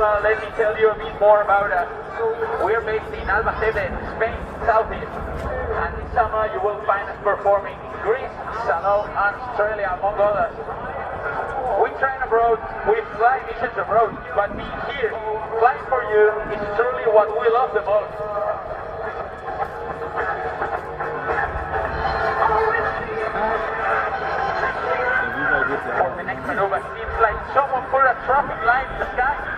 let me tell you a bit more about us. We're based in Albacete, Spain, southeast. And this summer you will find us performing in Greece, Salou, and Australia, among others. We train abroad, we fly missions abroad, but being here, flying for you, is truly what we love the most. For the next maneuver, it seems like someone put a traffic light in the sky.